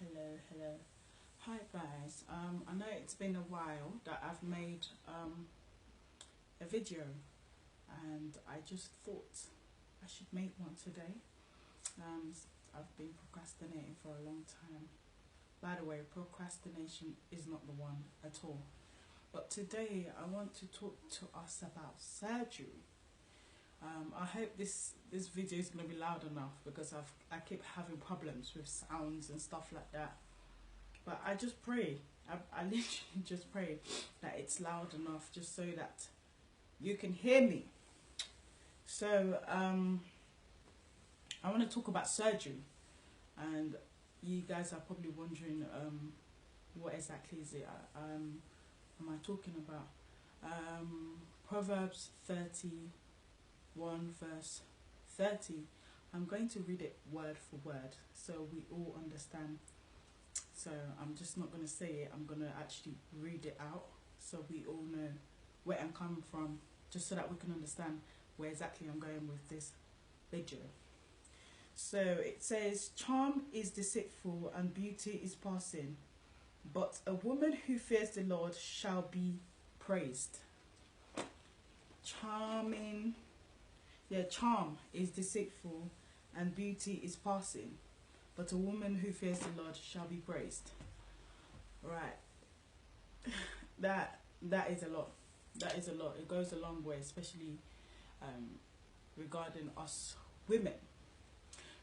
Hello. Hi guys. I know it's been a while that I've made a video, and I just thought I should make one today. I've been procrastinating for a long time. By the way, procrastination is not the one at all. But today I want to talk to us about surgery. I hope this video is going to be loud enough because I keep having problems with sounds and stuff like that. But I just pray, I literally just pray that it's loud enough just so that you can hear me. So I want to talk about surgery, and you guys are probably wondering what exactly is it am I talking about. Proverbs 31 verse 30. I'm going to read it word for word so we all understand. So I'm just not going to say it, I'm going to actually read it out so we all know where I'm coming from, just so that we can understand where exactly I'm going with this video. So it says, charm is deceitful and beauty is passing, but a woman who fears the Lord shall be praised. Charm is deceitful and beauty is passing, but a woman who fears the Lord shall be praised. Right. That is a lot. That is a lot. It goes a long way, especially regarding us women.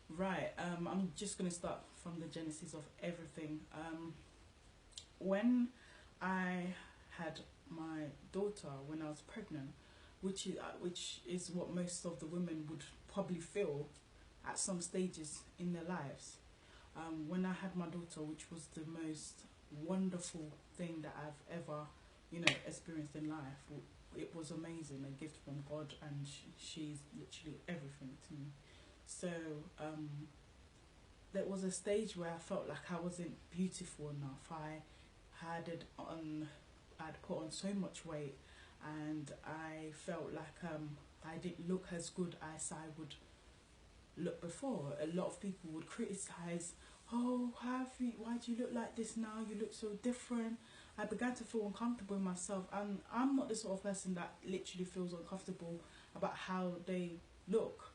Right. I'm just going to start from the genesis of everything. When I had my daughter, when I was pregnant, which is what most of the women would probably feel at some stages in their lives. When I had my daughter, which was the most wonderful thing that I've ever, experienced in life. It was amazing, a gift from God, and she's literally everything to me. So there was a stage where I felt like I wasn't beautiful enough. I'd put on so much weight, and I felt like I didn't look as good as I would look before. A lot of people would criticize, oh, why do you look like this now? You look so different. I began to feel uncomfortable with myself, and I'm not the sort of person that literally feels uncomfortable about how they look.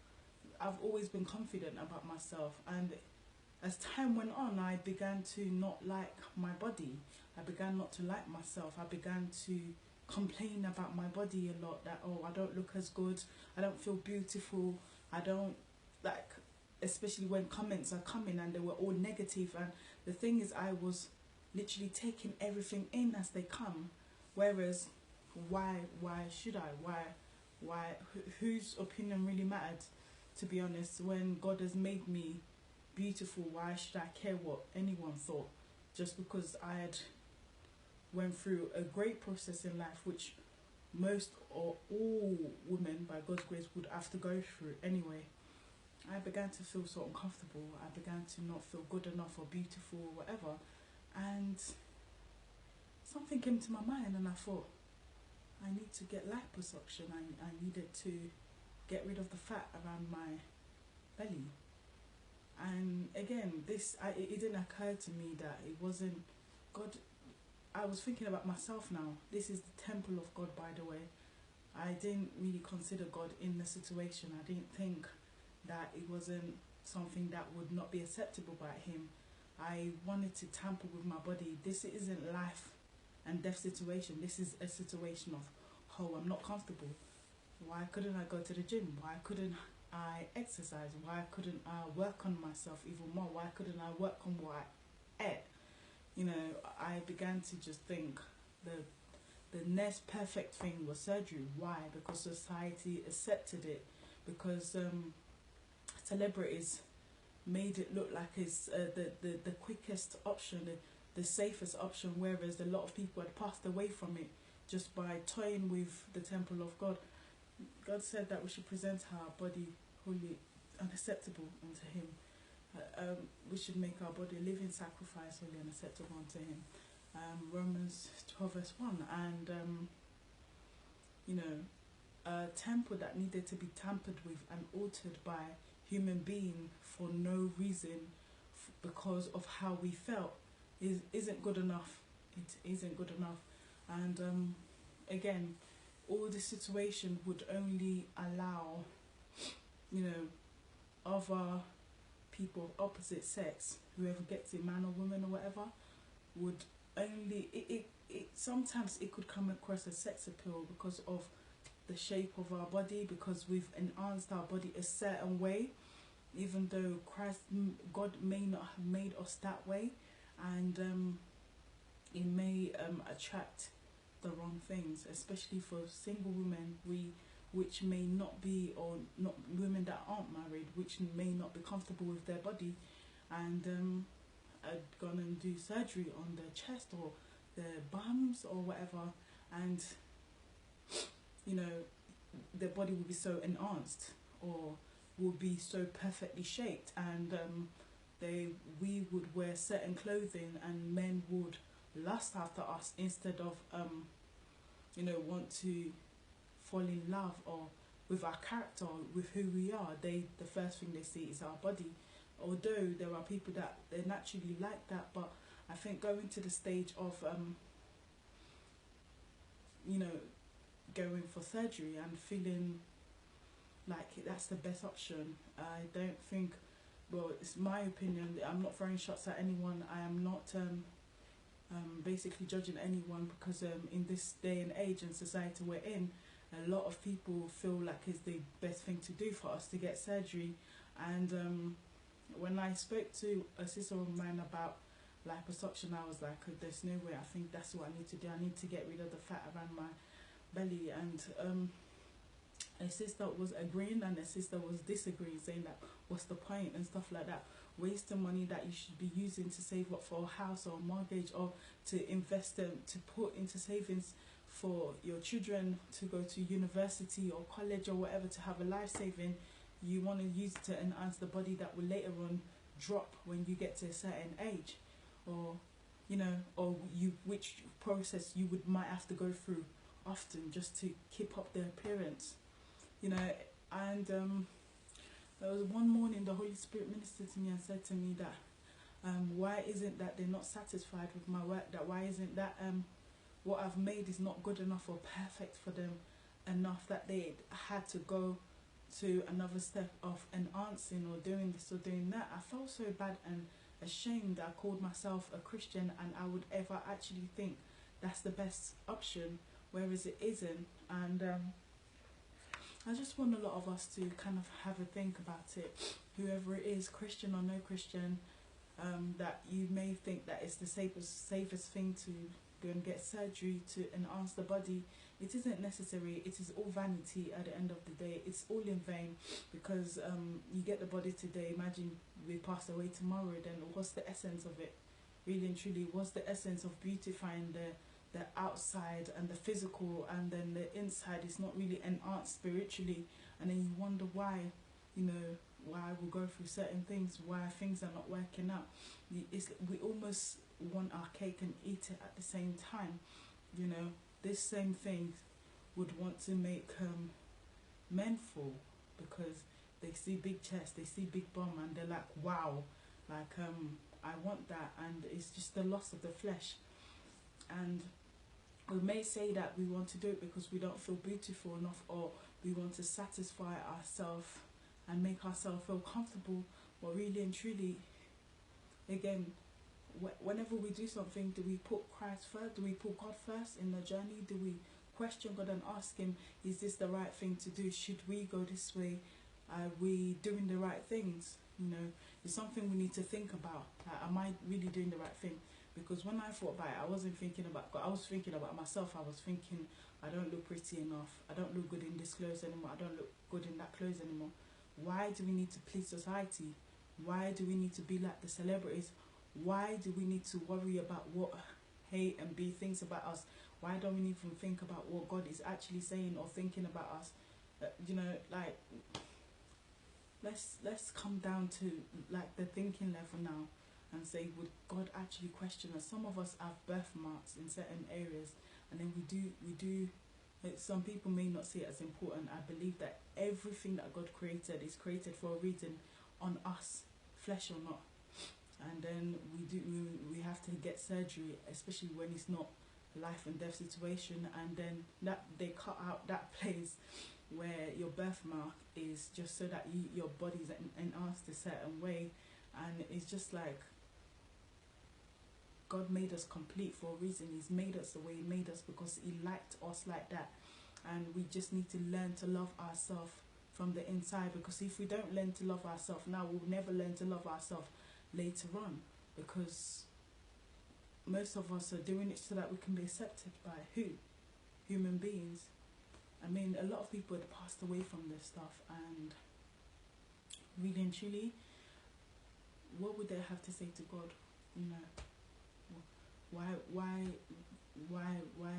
I've always been confident about myself, and as time went on, I began to not like my body. I began not to like myself. I began to complain about my body a lot, that, oh, I don't look as good, I don't feel beautiful, I don't, like, especially when comments are coming and they were all negative. And the thing is, I was literally taking everything in as they come, whereas why should I, whose opinion really mattered, to be honest? When God has made me beautiful, why should I care what anyone thought, just because I had went through a great process in life, which most or all women by God's grace would have to go through anyway. I began to feel so uncomfortable. I began to not feel good enough or beautiful or whatever, and something came to my mind, and I thought, I need to get liposuction. I needed to get rid of the fat around my belly. And again, it didn't occur to me that it wasn't God. I was thinking about myself now. This is the temple of God, by the way. I didn't really consider God in the situation. I didn't think that it wasn't something that would not be acceptable by Him. I wanted to tamper with my body. This isn't life and death situation. This is a situation of, oh, I'm not comfortable. Why couldn't I go to the gym? Why couldn't I exercise? Why couldn't I work on myself even more? Why couldn't I work on what I ate? I began to just think the next perfect thing was surgery. Why? Because society accepted it. Because celebrities made it look like it's the quickest option, the safest option, whereas a lot of people had passed away from it just by toying with the temple of God. God said that we should present our body holy and acceptable unto Him. We should make our body a living sacrifice, holy and acceptable unto Him. Romans 12 verse 1. And a temple that needed to be tampered with and altered by human being for no reason, because of how we felt isn't good enough. It isn't good enough. And again, all this situation would only allow, you know, other people of opposite sex, whoever gets it, man or woman or whatever, would only it sometimes it could come across as sex appeal because of the shape of our body, because we've enhanced our body a certain way, even though God may not have made us that way, and it may attract the wrong things, especially for single women, which may not be, or not women that aren't married, which may not be comfortable with their body, and had gone and do surgery on their chest or their bums or whatever, and you know, their body will be so enhanced or will be so perfectly shaped, and we would wear certain clothing and men would lust after us instead of you know, want to fall in love or with our character, with who we are. The first thing they see is our body, although there are people that they're naturally like that. But I think going to the stage of you know, going for surgery and feeling like that's the best option, I don't think, well, it's my opinion, I'm not throwing shots at anyone, I am not basically judging anyone, because in this day and age and society we're in, a lot of people feel like it's the best thing to do for us to get surgery. And when I spoke to a sister of mine about liposuction, I was like, there's no way, I think that's what I need to do, I need to get rid of the fat around my belly. And a sister was agreeing and a sister was disagreeing, saying that what's the point and stuff like that, wasting money that you should be using to save up for a house or a mortgage, or to invest them, to put into savings for your children to go to university or college or whatever, to have a life saving. You want to use it to enhance the body that will later on drop when you get to a certain age, or you know, or which process you might have to go through often just to keep up the appearance, you know. And there was one morning the Holy Spirit ministered to me and said to me that why isn't that they're not satisfied with my work, that why isn't that what I've made is not good enough or perfect for them enough, that they had to go to another step of enhancing or doing this or doing that. I felt so bad and ashamed that I called myself a Christian and I would ever actually think that's the best option, whereas it isn't. And I just want a lot of us to kind of have a think about it, whoever it is, Christian or no Christian, that you may think that it's the safest thing to go and get surgery to enhance the body. It isn't necessary. It is all vanity at the end of the day. It's all in vain, because you get the body today, imagine we pass away tomorrow, then what's the essence of it? Really and truly, what's the essence of beautifying the outside and the physical, and then the inside is not really enhanced spiritually? And then you wonder why, you know, why we go through certain things, why things are not working out. We almost want our cake and eat it at the same time, you know. This same thing would want to make men fall, because they see big chest, they see big bum, and they're like, wow, like I want that. And it's just the loss of the flesh. And we may say that we want to do it because we don't feel beautiful enough, or we want to satisfy ourselves and make ourselves feel comfortable. But really and truly, again, whenever we do something, do we put Christ first? Do we put God first in the journey? Do we question God and ask him, is this the right thing to do? Should we go this way? Are we doing the right things? You know, it's something we need to think about. Like, am I really doing the right thing? Because when I thought about it, I wasn't thinking about God. I was thinking about myself. I was thinking, I don't look pretty enough. I don't look good in this clothes anymore. I don't look good in that clothes anymore. Why do we need to please society? Why do we need to be like the celebrities? Why do we need to worry about what A and B thinks about us? Why don't we even think about what God is actually saying or thinking about us? You know, like, let's come down to like the thinking level now and say, would God actually question us? Some of us have birthmarks in certain areas, and then we do. Some people may not see it as important. I believe that everything that God created is created for a reason on us, flesh or not. and then we have to get surgery, especially when it's not life and death situation, and then that they cut out that place where your birthmark is, just so that your body's enhanced a certain way. And it's just like, God made us complete for a reason. He's made us the way he made us because he liked us like that. And we just need to learn to love ourselves from the inside, because if we don't learn to love ourselves now, we'll never learn to love ourselves later on, because most of us are doing it so that we can be accepted by who? Human beings. I mean, a lot of people had passed away from this stuff, and really and truly, what would they have to say to God? You know, why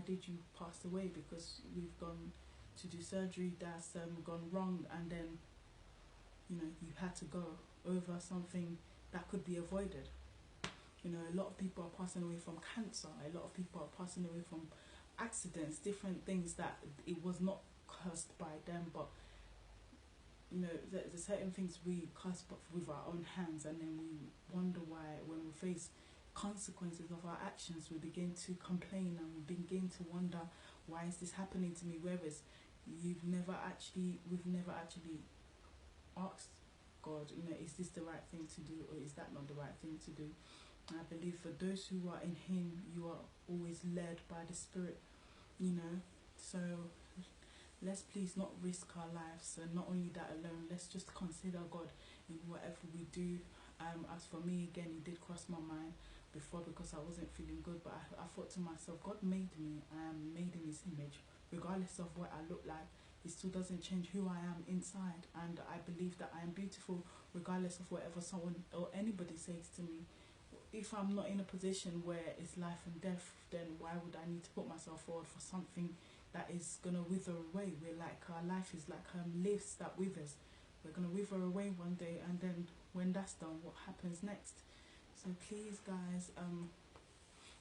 did you pass away? Because we've gone to do surgery that's gone wrong, and then, you know, you had to go over something that could be avoided. You know, a lot of people are passing away from cancer. A lot of people are passing away from accidents, different things that it was not cursed by them, but you know, there's certain things we curse with our own hands, and then we wonder why, when we face consequences of our actions, we begin to complain and we begin to wonder, why is this happening to me? Whereas we've never actually asked God, you know, is this the right thing to do, or is that not the right thing to do? And I believe for those who are in him, you are always led by the Spirit, you know. So let's please not risk our lives, and not only that alone, let's just consider God in whatever we do. As for me, again, it did cross my mind before, because I wasn't feeling good, but I thought to myself, God made me, I am made in his image. Regardless of what I look like, it still doesn't change who I am inside, and I believe that I am beautiful regardless of whatever someone or anybody says to me. If I'm not in a position where it's life and death, then why would I need to put myself forward for something that is going to wither away? We're like, our life is like leaves that withers. We're going to wither away one day, and then when that's done, what happens next? So please, guys,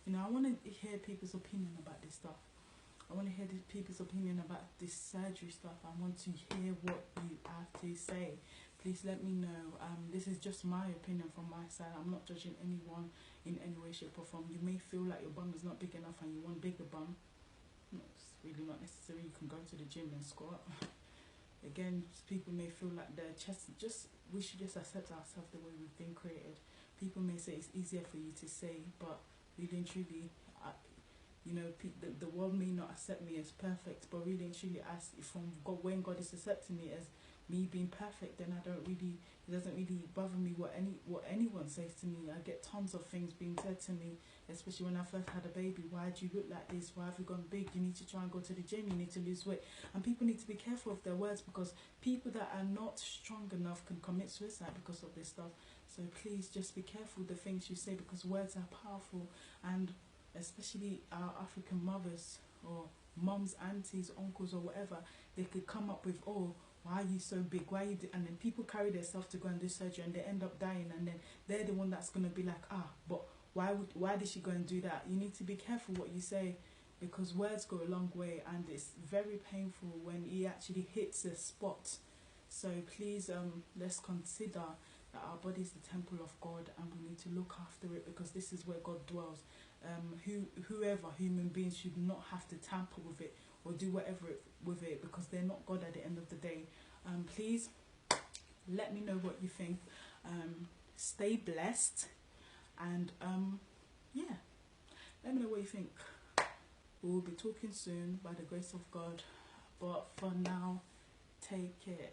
you know, I want to hear people's opinion about this stuff. I want to hear people's opinion about this surgery stuff. I want to hear what you have to say. Please let me know. This is just my opinion from my side. I'm not judging anyone in any way, shape or form. You may feel like your bum is not big enough and you want a bigger bum. It's really not necessary. You can go to the gym and squat. Again, people may feel like their chest, we should just accept ourselves the way we've been created. People may say it's easier for you to say, but really and truly, you know, the world may not accept me as perfect, but really and truly, as from God, when God is accepting me as me being perfect, then it doesn't really bother me what anyone says to me. I get tons of things being said to me, especially when I first had a baby. Why do you look like this? Why have you gone big? You need to try and go to the gym. You need to lose weight. And people need to be careful of their words, because people that are not strong enough can commit suicide because of this stuff. So please just be careful the things you say, because words are powerful. And especially our African mothers or mums, aunties, uncles or whatever, they could come up with, oh, why are you so big? Why are you and then people carry themselves to go and do surgery, and they end up dying, and then they're the one that's going to be like, but why did she go and do that? You need to be careful what you say, because words go a long way, and it's very painful when it actually hits a spot. So please, let's consider that our body is the temple of God, and we need to look after it, because this is where God dwells. Whoever, human beings, should not have to tamper with it or do whatever with it, because they're not God at the end of the day. Please let me know what you think. Stay blessed, and yeah, let me know what you think. We will be talking soon by the grace of God, but for now, take care.